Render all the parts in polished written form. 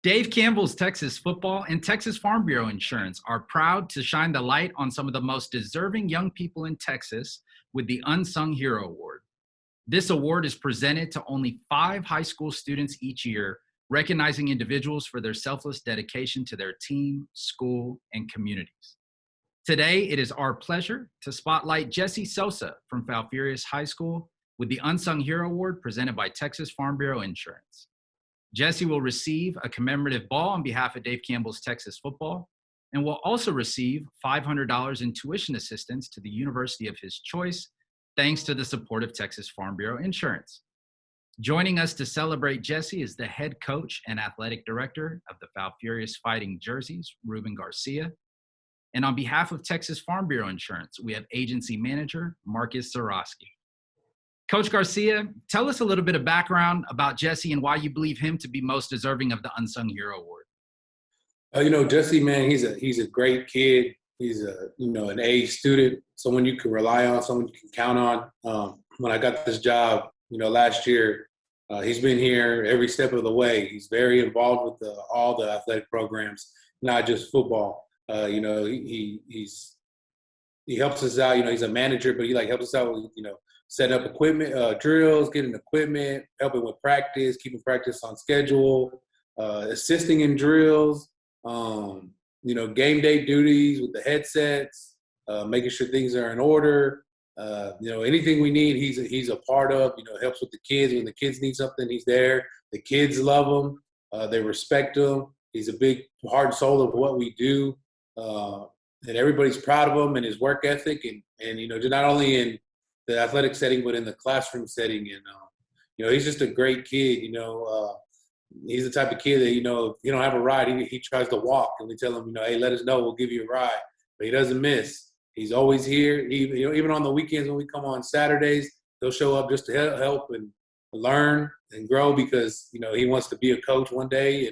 Dave Campbell's Texas Football and Texas Farm Bureau Insurance are proud to shine the light on some of the most deserving young people in Texas with the Unsung Hero Award. This award is presented to only 5 high school students each year, recognizing individuals for their selfless dedication to their team, school, and communities. Today, it is our pleasure to spotlight Jesse Sosa from Falfurrias High School with the Unsung Hero Award presented by Texas Farm Bureau Insurance. Jesse will receive a commemorative ball on behalf of Dave Campbell's Texas Football and will also receive $500 in tuition assistance to the university of his choice, thanks to the support of Texas Farm Bureau Insurance. Joining us to celebrate Jesse is the head coach and athletic director of the Falfurrias Fighting Jerseys, Ruben Garcia. And on behalf of Texas Farm Bureau Insurance, we have agency manager Marcus Zarowski. Coach Garcia, tell us a little bit of background about Jesse and why you believe him to be most deserving of the Unsung Hero Award. Jesse, man, he's a great kid. He's an A student, someone you can rely on, someone you can count on. When I got this job, last year, he's been here every step of the way. He's very involved with all the athletic programs, not just football. He helps us out. He's a manager, but he helps us out with setting up equipment, drills, getting equipment, helping with practice, keeping practice on schedule, assisting in drills. Game day duties with the headsets, making sure things are in order. Anything we need, he's a part of. Helps with the kids. When the kids need something, he's there. The kids love him. They respect him. He's a big heart and soul of what we do. And everybody's proud of him and his work ethic. And not only in the athletic setting, but in the classroom setting. And, he's just a great kid. He's the type of kid that, if you don't have a ride, he tries to walk. And we tell him, hey, let us know. We'll give you a ride. But he doesn't miss. He's always here. Even on the weekends when we come on Saturdays, he'll show up just to help and learn and grow because, he wants to be a coach one day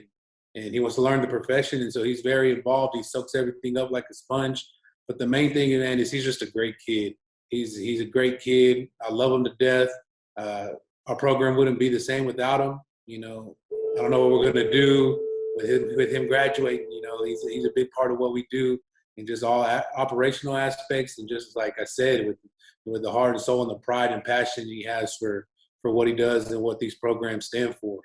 and he wants to learn the profession. And so he's very involved. He soaks everything up like a sponge. But the main thing, man, is he's just a great kid. He's a great kid. I love him to death. Our program wouldn't be the same without him. I don't know what we're going to do with him graduating. He's a big part of what we do in just all operational aspects. And just like I said, with the heart and soul and the pride and passion he has for what he does and what these programs stand for.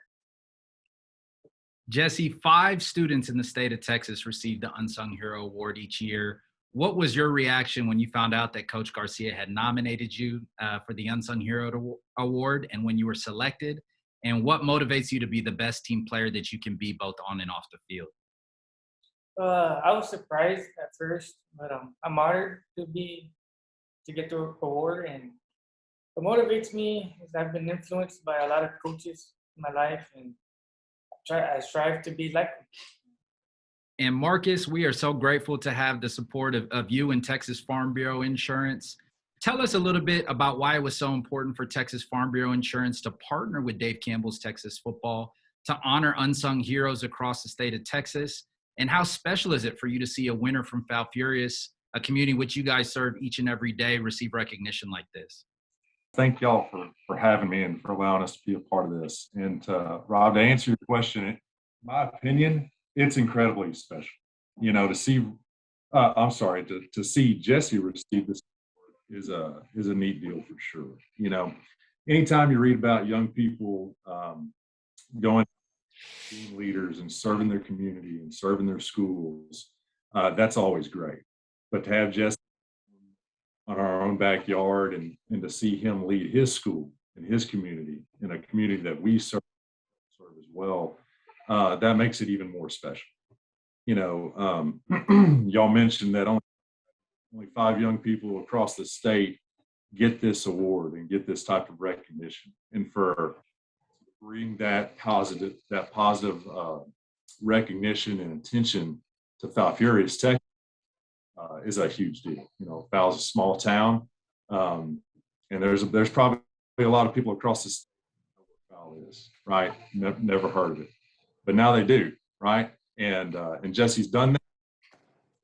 Jesse, 5 students in the state of Texas receive the Unsung Hero Award each year. What was your reaction when you found out that Coach Garcia had nominated you for the Unsung Hero Award and when you were selected? And what motivates you to be the best team player that you can be both on and off the field? I was surprised at first, but I'm honored to get the award. And what motivates me is I've been influenced by a lot of coaches in my life, and I strive to be like them. And Marcus, we are so grateful to have the support of you and Texas Farm Bureau Insurance. Tell us a little bit about why it was so important for Texas Farm Bureau Insurance to partner with Dave Campbell's Texas Football to honor unsung heroes across the state of Texas. And how special is it for you to see a winner from Falfurrias, a community which you guys serve each and every day, receive recognition like this? Thank y'all for having me and for allowing us to be a part of this. And Rob, to answer your question, in my opinion, it's incredibly special. To see Jesse receive this is a neat deal for sure. Anytime you read about young people going being leaders and serving their community and serving their schools, that's always great. But to have Jesse on our own backyard and to see him lead his school and his community in a community that we serve as well, that makes it even more special. Y'all mentioned that only 5 young people across the state get this award and get this type of recognition. And for bring that positive recognition and attention to Falfurrias, Texas, is a huge deal. Fal's a small town, and there's probably a lot of people across the state who know what Fal is, right? Never heard of it, but now they do, right? And Jesse's done that.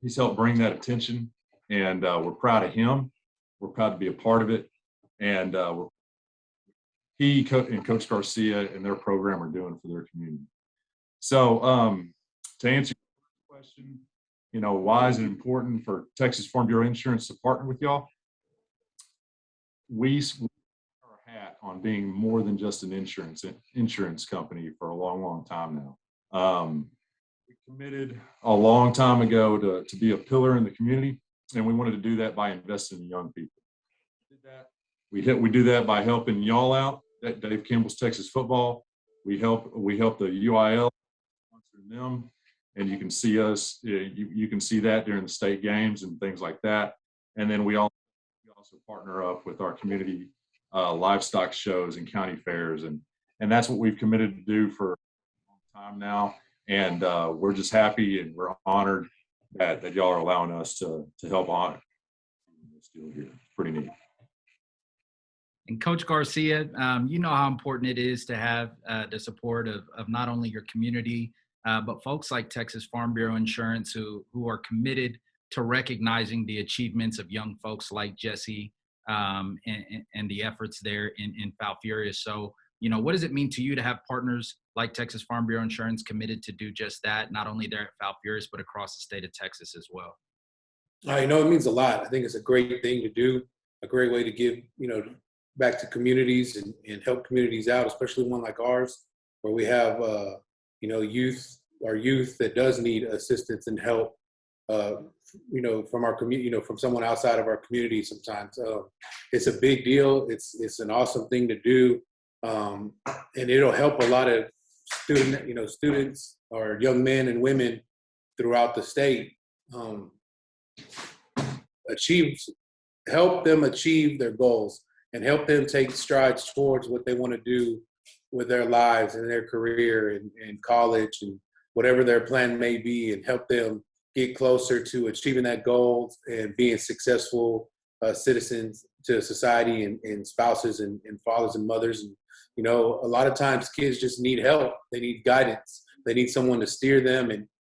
He's helped bring that attention, and we're proud of him. We're proud to be a part of it, and he and Coach Garcia and their program are doing for their community. So to answer your question, why is it important for Texas Farm Bureau Insurance to partner with y'all? We our hat on being more than just an insurance company for a long, long time now. We committed a long time ago to be a pillar in the community, and we wanted to do that by investing in young people. We do that by helping y'all out at Dave Campbell's Texas Football. We help the UIL sponsor them, and you can see us. You can see that during the state games and things like that. And then we also partner up with our community livestock shows and county fairs, and that's what we've committed to do for a long time now. And we're just happy and we're honored that y'all are allowing us to help on this deal here. It's pretty neat. And Coach Garcia, you know how important it is to have the support of not only your community, but folks like Texas Farm Bureau Insurance who are committed to recognizing the achievements of young folks like Jesse and the efforts there in Falfurrias. So, what does it mean to you to have partners like Texas Farm Bureau Insurance committed to do just that, not only there at Falfurrias, but across the state of Texas as well? I know it means a lot. I think it's a great thing to do, a great way to give, back to communities and help communities out, especially one like ours, where we have, our youth that does need assistance and help, from our community, from someone outside of our community sometimes. It's a big deal. It's an awesome thing to do. And it'll help a lot of students or young men and women throughout the state help them achieve their goals and help them take strides towards what they want to do with their lives and their career and college and whatever their plan may be, and help them get closer to achieving that goal and being successful citizens to society and spouses and fathers and mothers. And, a lot of times kids just need help. They need guidance. They need someone to steer them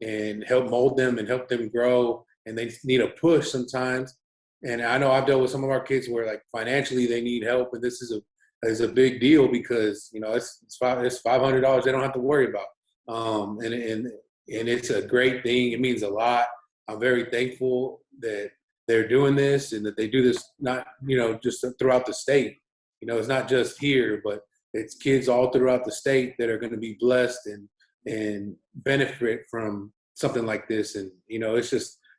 and help mold them and help them grow. And they need a push sometimes. And I know I've dealt with some of our kids where, like, financially they need help, and this is a big deal because it's $500 they don't have to worry about, and it's a great thing. It means a lot. I'm very thankful that they're doing this and that they do this not just throughout the state. It's not just here, but it's kids all throughout the state that are going to be blessed and benefit from something like this. And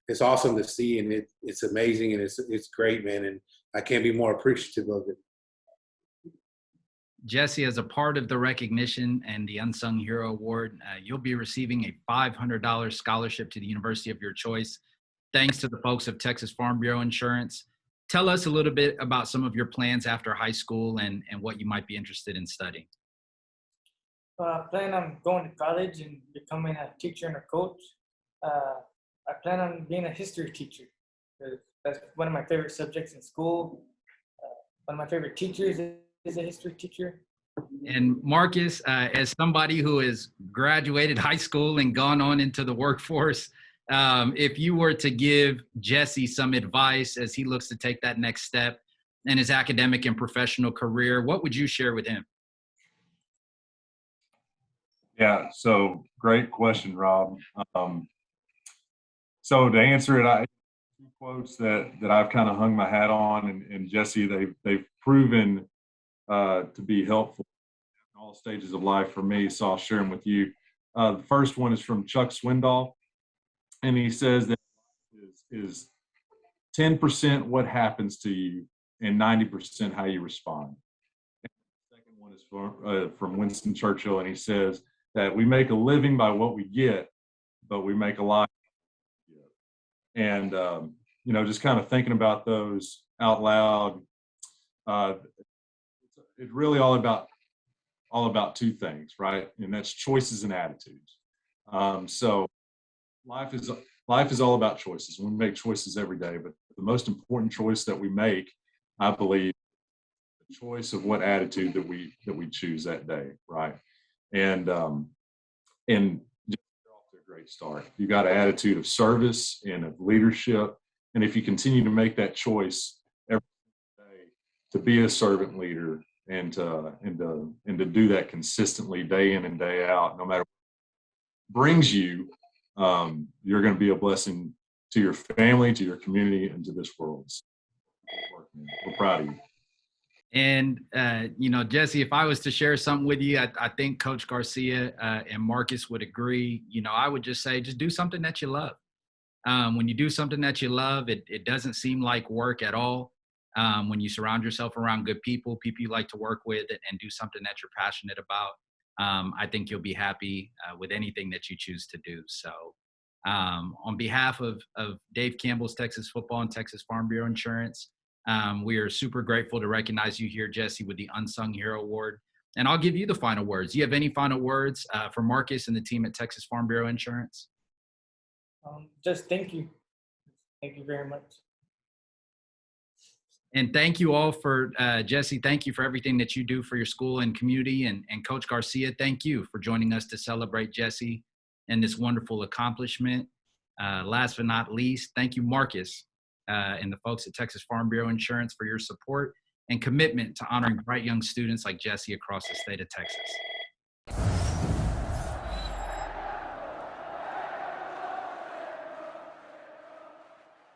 it's awesome to see, and it's amazing, and it's great, man. And I can't be more appreciative of it. Jesse, as a part of the recognition and the Unsung Hero Award, you'll be receiving a $500 scholarship to the university of your choice, thanks to the folks of Texas Farm Bureau Insurance. Tell us a little bit about some of your plans after high school and what you might be interested in studying. I plan on going to college and becoming a teacher and a coach. I plan on being a history teacher. That's one of my favorite subjects in school. One of my favorite teachers is a history teacher. And Marcus, as somebody who has graduated high school and gone on into the workforce, if you were to give Jesse some advice as he looks to take that next step in his academic and professional career, what would you share with him? Yeah, so great question, Rob. So to answer it, two quotes that I've kind of hung my hat on, and Jesse, they've proven to be helpful in all stages of life for me, so I'll share them with you. The first one is from Chuck Swindoll, and he says that is 10% what happens to you and 90% how you respond. And the second one is from Winston Churchill, and he says that we make a living by what we get, but we make a life. And just kind of thinking about those out loud, it's really all about two things, right? And that's choices and attitudes. So life is all about choices. We make choices every day, but the most important choice that we make, I believe, the choice of what attitude that we choose that day, right? And off to a great start. You got an attitude of service and of leadership, and if you continue to make that choice every day to be a servant leader and to do that consistently day in and day out, no matter brings you, you're going to be a blessing to your family, to your community, and to this world. So, we're proud of you. And, Jesse, if I was to share something with you, I think Coach Garcia and Marcus would agree. I would just say, just do something that you love. When you do something that you love, it doesn't seem like work at all. When you surround yourself around good people you like to work with, and do something that you're passionate about, I think you'll be happy with anything that you choose to do. So on behalf of Dave Campbell's Texas Football and Texas Farm Bureau Insurance, we are super grateful to recognize you here, Jesse, with the Unsung Hero Award. And I'll give you the final words. Do you have any final words for Marcus and the team at Texas Farm Bureau Insurance? Just thank you. Thank you very much. And thank you all for, Jesse, thank you for everything that you do for your school and community. And Coach Garcia, thank you for joining us to celebrate Jesse and this wonderful accomplishment. Last but not least, thank you, Marcus, and the folks at Texas Farm Bureau Insurance for your support and commitment to honoring bright young students like Jesse across the state of Texas.